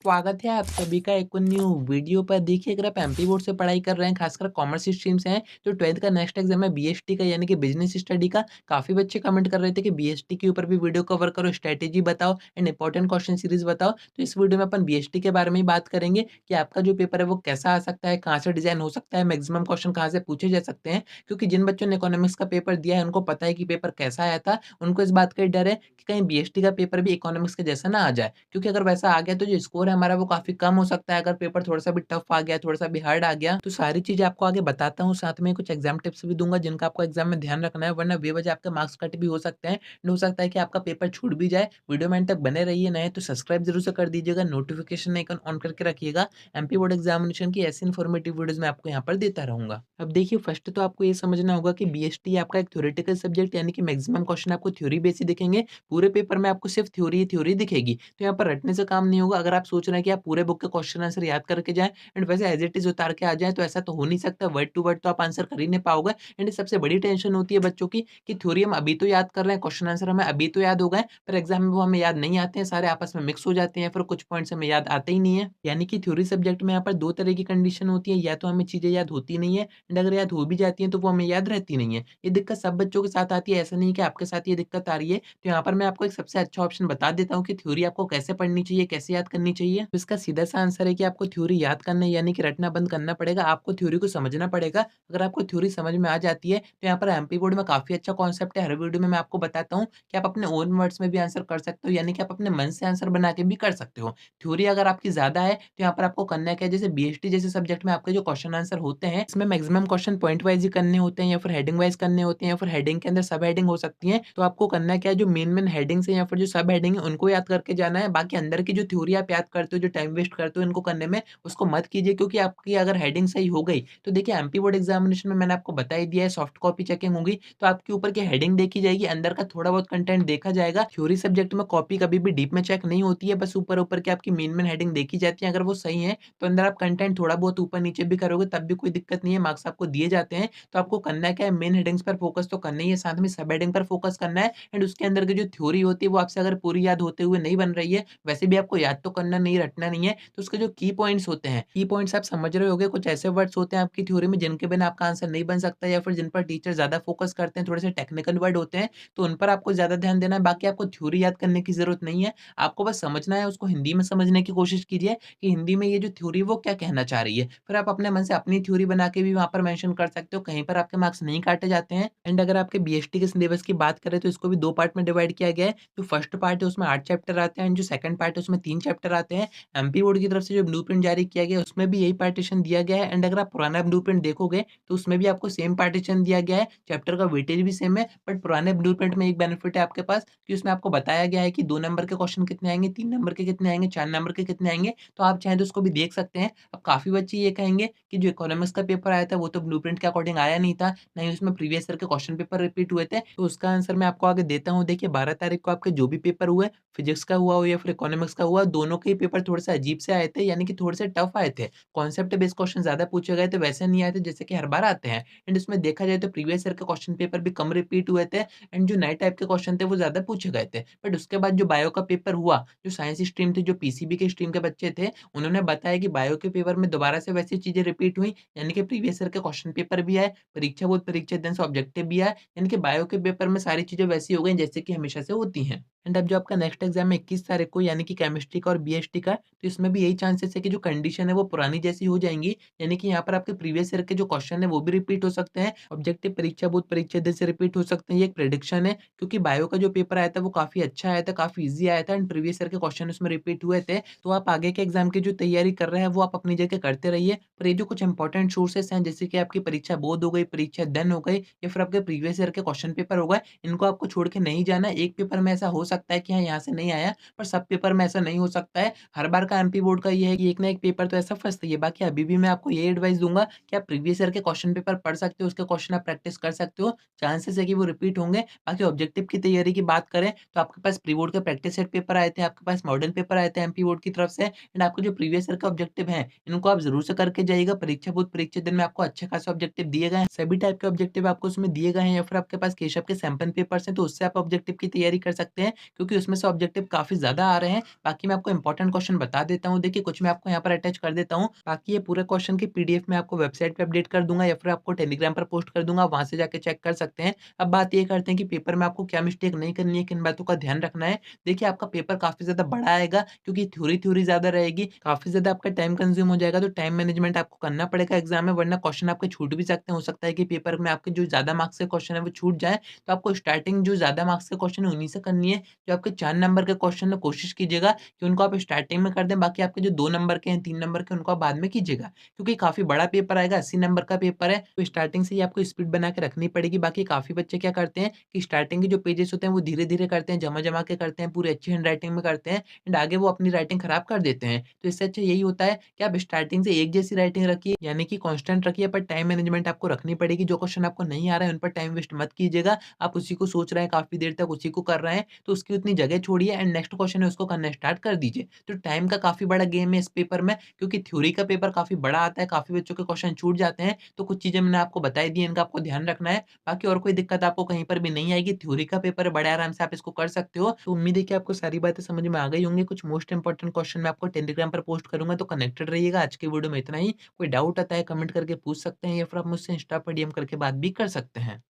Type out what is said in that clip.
स्वागत है आप सभी का एक न्यू वीडियो पर। देखिए, अगर आप एमपी बोर्ड से पढ़ाई कर रहे हैं, खासकर कॉमर्स स्ट्रीम से हैं, तो 12th का नेक्स्ट एग्जाम है बीएसटी का, यानी कि बिजनेस स्टडी का। काफ़ी बच्चे कमेंट कर रहे थे कि बीएसटी के ऊपर भी वीडियो कवर करो, स्ट्रैटेजी बताओ एंड इंपॉर्टेंट क्वेश्चन सीरीज बताओ। तो इस वीडियो में अपन बीएसटी के बारे में ही बात करेंगे कि आपका जो पेपर है वो कैसा आ सकता है, कहाँ से डिजाइन हो सकता है, मैक्सिमम क्वेश्चन कहाँ से पूछे जा सकते हैं। क्योंकि जिन बच्चों ने इकोनॉमिक्स का पेपर दिया है उनको पता है कि पेपर कैसा आया था। उनको इस बात का ही डर है कि कहीं बीएसटी का पेपर भी इकोनॉमिक्स के जैसा ना आ जाए, क्योंकि अगर वैसा आ गया तो जो स्कोर है हमारा वो काफ़ी कम हो सकता है। अगर पेपर थोड़ा-सा भी टफ आ गया, थोड़ा-सा भी हार्ड आ गया, तो सारी चीज़ें आपको आगे बताता हूँ। साथ में कुछ एग्ज़ाम टिप्स भी दूँगा जिनका आपको एग्ज़ाम में ध्यान रखना है, वरना बेवजह आपके मार्क्स कट भी हो सकते हैं एंड हो सकता है कि आपका पेपर छूट भी जाए। वीडियो में एंड तक बने रहिए, नए हैं तो सब्सक्राइब ज़रूर से कर दीजिएगा, नोटिफ़िकेशन आइकन ऑन करके रखिएगा। एमपी बोर्ड एग्ज़ामिनेशन की ऐसी इन्फॉर्मेटिव वीडियोज़ मैं आपको यहाँ पर देता रहूँगा। अब देखिए, फर्स्ट तो आपको ये समझना होगा कि बीएसटी आपका एक थ्योरेटिकल सब्जेक्ट, यानी कि मैक्सिमम क्वेश्चन आपको थ्योरी बेस ही दिखेंगे। पूरे पेपर में आपको सिर्फ थ्योरी ही थ्योरी दिखेगी। तो यहाँ पर रटने से काम नहीं होगा। अगर आप सोच रहे हैं कि आप पूरे बुक के क्वेश्चन आंसर याद करके जाएँ एंड वैसे एज़ इट इज़ उतार के आ जाएँ, तो ऐसा तो हो नहीं सकता। वर्ड टू वर्ड तो आप आंसर कर ही नहीं पाओगे एंड सबसे बड़ी टेंशन होती है बच्चों की कि थ्योरी हम अभी तो याद कर रहे हैं, क्वेश्चन आंसर हमें अभी तो याद हो गए, पर एग्ज़ाम में वो हमें याद नहीं आते हैं, सारे आपस में मिक्स हो जाते हैं, फिर कुछ पॉइंट्स हमें याद आते ही नहीं है। यानी कि थ्योरी सब्जेक्ट में यहाँ पर 2 तरह की कंडीशन होती है, या तो हमें चीज़ें याद होती नहीं है एंड अगर याद हो भी जाती हैं तो वो हमें याद रहती नहीं है। ये दिक्कत सब बच्चों के साथ आती है, ऐसा नहीं है कि आपके साथ ये दिक्कत आ रही है। तो यहाँ पर मैं आपको एक सबसे अच्छा ऑप्शन बता देता हूँ कि थ्योरी आपको कैसे पढ़नी चाहिए, कैसे याद करनी चाहिए। तो इसका सीधा सा आंसर है कि आपको थ्योरी याद करना है, यानी कि रटना बंद करना पड़ेगा। आपको थ्योरी को समझना पड़ेगा। अगर आपको थ्योरी समझ में आ जाती है तो यहाँ पर एमपी बोर्ड में काफ़ी अच्छा कॉन्सेप्ट है। हर वीडियो में मैं आपको बताता हूँ कि आप अपने ओन वर्ड्स में भी आंसर कर सकते हो, यानी कि आप अपने मन से आंसर बना के भी कर सकते हो। थ्योरी अगर आपकी ज़्यादा है तो यहाँ पर आपको करना क्या है, जैसे बीएसटी जैसे सब्जेक्ट में आपके जो क्वेश्चन आंसर होते हैं, इसमें मैक्सिमम क्वेश्चन पॉइंट वाइज़ ही करने होते हैं या फिर हेडिंग वाइज़ करने होते हैं या फिर हेडिंग के अंदर सब हेडिंग हो सकती है। तो आपको करना क्या है, जो मेन हेडिंग्स हैं या फिर जो सब हेडिंग है उनको याद करके जाना है। बाकी अंदर की जो थ्योरी आप याद करते हो, जो टाइम वेस्ट करते हो इनको करने में, उसको मत कीजिए, क्योंकि आपकी अगर हेडिंग सही हो गई तो देखिए एमपी बोर्ड एग्जामिनेशन में मैंने आपको बता ही दिया है, सॉफ्ट कॉपी चेकिंग होगी तो आपके ऊपर की हेडिंग देखी जाएगी, अंदर का थोड़ा बहुत कंटेंट देखा जाएगा। थ्योरी सब्जेक्ट में कॉपी कभी भी डीप में चेक नहीं होती है, बस ऊपर ऊपर की आपकी मेन हेडिंग देखी जाती है। अगर वो सही है तो अंदर आप कंटेंट थोड़ा बहुत ऊपर नीचे भी करोगे तब भी कोई दिक्कत नहीं है, मार्क्स आपको दिए जाते हैं। तो आपको करना क्या है, मेन हेडिंग्स पर फोकस तो करना ही है, साथ में सब हेडिंग पर फोकस करना है एंड उसके अंदर की जो थ्योरी होती है वो आपसे अगर पूरी याद होते हुए नहीं बन रही है, वैसे भी आपको याद तो करना नहीं, रटना नहीं है, तो उसके जो की पॉइंट्स होते हैं, की पॉइंट्स आप समझ रहे होंगे, कुछ ऐसे वर्ड्स होते हैं आपकी थ्योरी में जिनके बिना आपका आंसर नहीं बन सकता या फिर जिन पर टीचर ज़्यादा फोकस करते हैं, थोड़े से टेक्निकल वर्ड होते हैं, तो उन पर आपको ज़्यादा ध्यान देना है। बाकी आपको थ्योरी याद करने की ज़रूरत नहीं है, आपको बस समझना है, उसको हिंदी में समझने की कोशिश कीजिए कि हिंदी में ये जो थ्योरी है वो क्या कहना चाह रही है। फिर आप अपने मन से अपनी थ्योरी बना के भी वहाँ पर मेंशन कर सकते हो, कहीं पर आपके मार्क्स नहीं काटे जाते हैं। एंड अगर आपके बीएसटी के सिलेबस की बात करें तो इसको भी 2 पार्ट में डिवाइड किया गया है। जो फर्स्ट पार्ट है उसमें 8 चैप्टर आते हैं एंड जो सेकंड पार्ट है उसमें 3 चैप्टर आते हैं। एमपी बोर्ड की तरफ से जो ब्लूप्रिंट जारी किया गया है उसमें भी यही पार्टीशन दिया गया है एंड अगर आप पुराना ब्लूप्रिंट देखोगे तो उसमें भी आपको सेम पार्टीशन दिया गया है, चैप्टर का वेटेज भी सेम है। बट पुराने ब्लूप्रिंट में एक बेनिफिट है आपके पास कि उसमें आपको बताया गया है कि 2 नंबर के क्वेश्चन कितने आएँगे, 3 नंबर के कितने आएँगे, 4 नंबर के कितने आएँगे, तो आप चाहें तो उसको भी देख सकते हैं। अब काफ़ी बच्चे ये कहेंगे कि जो इकोनॉमिक्स का पेपर आया था वो तो ब्लूप्रिंट के अकॉर्डिंग आया नहीं था, ना ही उसमें प्रीवियस ईयर के क्वेश्चन पेपर रिपीट हुए थे। तो उसका आंसर मैं आपको आगे देता हूँ। देखिए, 12 तारीख को आपके जो भी पेपर हुए, फिजिक्स का हुआ हो या फिर इकोनॉमिक्स का हुआ, दोनों के ही पेपर थोड़े-से अजीब से आए थे, यानी कि थोड़े से टफ आए थे। कॉन्सेप्ट बेस्ड क्वेश्चन ज़्यादा पूछे गए थे, वैसे नहीं आए थे जैसे कि हर बार आते हैं। एंड इसमें देखा जाए तो प्रीवियस ईयर के क्वेश्चन पेपर भी कम रिपीट हुए थे एंड जो नए टाइप के क्वेश्चन थे वो ज़्यादा पूछे गए थे। बट उसके बाद जो बायो का पेपर हुआ, जो साइंस स्ट्रीम थी, जो पीसीबी के स्ट्रीम के बच्चे थे, उन्होंने बताया कि बायो के पेपर में दोबारा से वैसी चीज़ें रिपीट हुई, यानी कि प्रीवियस ईयर के क्वेश्चन पेपर भी आए, परीक्षा बोर्ड परीक्षा दिन से ऑब्जेक्टिव भी आए, यानी कि बायो के पेपर में सारी चीज़ें वैसी हो गई जैसे कि हमेशा से होती हैं। एंड अब जो आपका नेक्स्ट एग्जाम है 21 तारीख को, यानी कि केमिस्ट्री का और बीएसटी का, तो इसमें भी यही चांसेस है कि जो कंडीशन है वो पुरानी जैसी हो जाएँगी, यानी कि यहाँ पर आपके प्रीवियस ईयर के जो क्वेश्चन है वो भी रिपीट हो सकते हैं, ऑब्जेक्टिव परीक्षा बोर्ड परीक्षा दिन से रिपीट हो सकते हैं, ये एक प्रेडिक्शन है। क्योंकि बायो का जो पेपर आया था वो काफ़ी अच्छा आया था, काफ़ी ईज़ी आया था एंड प्रीवियस ईयर के क्वेश्चन उसमें रिपीट हुए थे। तो आप आगे के एग्ज़ाम की जो तैयारी कर रहे हैं वो आप अपनी जगह करते रहिए। पर ये जो कुछ इंपॉर्टेंट सोर्सेज़ हैं, जैसे कि आपकी परीक्षा बोर्ड हो गई, परीक्षा दिन हो गई या फिर आपके प्रीवियस ईयर के क्वेश्चन पेपर हो गए, इनको आपको छोड़ के नहीं जाना है। एक पेपर में ऐसा हो सकता है कि हाँ, यहाँ से नहीं आया, पर सब पेपर में ऐसा नहीं हो सकता है। हर बार का एमपी बोर्ड का ये है कि एक ना एक पेपर तो ऐसा फँसता ही है। बाकी अभी भी मैं आपको यही एडवाइस दूँगा कि आप प्रीवियस ईयर के क्वेश्चन पेपर पढ़ सकते हो, उसके क्वेश्चन आप प्रैक्टिस कर सकते हो। चांसेस है कि वो रिपीट होंगे। बाकी ऑब्जेक्टिव की तैयारी की बात करें तो आपके पास प्री बोर्ड के प्रैक्टिस सेट पेपर आए थे, आपके पास मॉडल पेपर आए थे एमपी बोर्ड की तरफ से एंड आपको जो प्रीवियस ईयर के ऑब्जेक्टिव हैं, इनको आप ज़रूर से करके जाइएगा। परीक्षा बोर्ड परीक्षा दिन में आपको अच्छे खासे ऑब्जेक्टिव दिए गए हैं। सभी टाइप के ऑब्जेक्टिव आपको उसमें दिए गए हैं या फिर आपके पास केशव के सैंपल पेपर्स हैं, तो उससे आप ऑब्जेक्टिव की तैयारी कर सकते हैं। क्योंकि उसमें से ऑब्जेक्टिव काफ़ी ज़्यादा आ रहे हैं। बाकी मैं आपको इंपॉर्टेंट क्वेश्चन बता देता हूँ। देखिए कुछ मैं आपको यहाँ पर अटैच कर देता हूँ। बाकी ये पूरे क्वेश्चन की पीडीएफ मैं आपको वेबसाइट पे अपडेट कर दूँगा या फिर आपको टेलीग्राम पर पोस्ट कर दूँगा, वहाँ से जाके चेक कर सकते हैं। अब बात ये करते हैं कि पेपर में आपको क्या मिस्टेक नहीं करनी है, किन बातों का ध्यान रखना है। देखिए आपका पेपर काफ़ी ज़्यादा बड़ा आएगा क्योंकि थ्योरी ज़्यादा रहेगी, काफ़ी ज़्यादा आपका टाइम कंज़्यूम हो जाएगा, तो टाइम मैनेजमेंट आपको करना पड़ेगा एग्ज़ाम में, वरना क्वेश्चन आपके छूट भी सकते हैं। हो सकता है कि पेपर में आपके जो ज़्यादा मार्क्स के क्वेश्चन है वो छूट जाएँ, तो आपको स्टार्टिंग जो ज़्यादा मार्क्स के क्वेश्चन है उन्हीं से करनी है। जो आपके 4 नंबर के क्वेश्चन है कोशिश कीजिएगा कि उनको आप स्टार्टिंग में कर दें, बाकी आपके जो 2 नंबर के हैं, 3 नंबर के उनको आप बाद में कीजिएगा। क्योंकि काफ़ी बड़ा पेपर आएगा, 80 नंबर का पेपर है, तो स्टार्टिंग से ही आपको स्पीड बना के रखनी पड़ेगी। बाकी काफ़ी बच्चे क्या करते हैं कि स्टार्टिंग के जो पेजेज़ होते हैं वो धीरे-धीरे करते हैं, जमा-जमा के करते हैं, पूरी अच्छी हैंडराइटिंग में करते हैं एंड आगे वो अपनी राइटिंग खराब कर देते हैं। तो इससे अच्छा यही होता है कि आप स्टार्टिंग से एक जैसी राइटिंग रखिए, यानी कि कांस्टेंट रखिए, पर टाइम मैनेजमेंट आपको रखनी पड़ेगी। जो क्वेश्चन आपको नहीं आ रहा है उन पर टाइम वेस्ट मत कीजिएगा। आप उसी को सोच रहे हैं, काफ़ी देर तक उसी को कर रहे हैं, तो उसकी उतनी जगह छोड़िए एंड नेक्स्ट क्वेश्चन है उसको करना स्टार्ट कर दीजिए। तो टाइम का काफ़ी बड़ा गेम है इस पेपर में, क्योंकि थ्योरी का पेपर काफ़ी बड़ा आता है, काफ़ी बच्चों के क्वेश्चन छूट जाते हैं। तो कुछ चीज़ें मैंने आपको बताई दी हैं, इनका आपको ध्यान रखना है। बाकी और कोई दिक्कत आपको कहीं पर भी नहीं आएगी। थ्योरी का पेपर है, बड़े आराम से आप इसको कर सकते हो। तो उम्मीद है कि आपको सारी बातें समझ में आ गई होंगी। कुछ मोस्ट इंपोर्टेंट क्वेश्चन मैं आपको टेलीग्राम पर पोस्ट करूँगा, तो कनेक्टेड रहिएगा। आज की वीडियो में इतना ही। कोई डाउट आता है कमेंट करके पूछ सकते हैं या फिर आप मुझसे इंस्टा पर डीएम करके बात भी कर सकते हैं।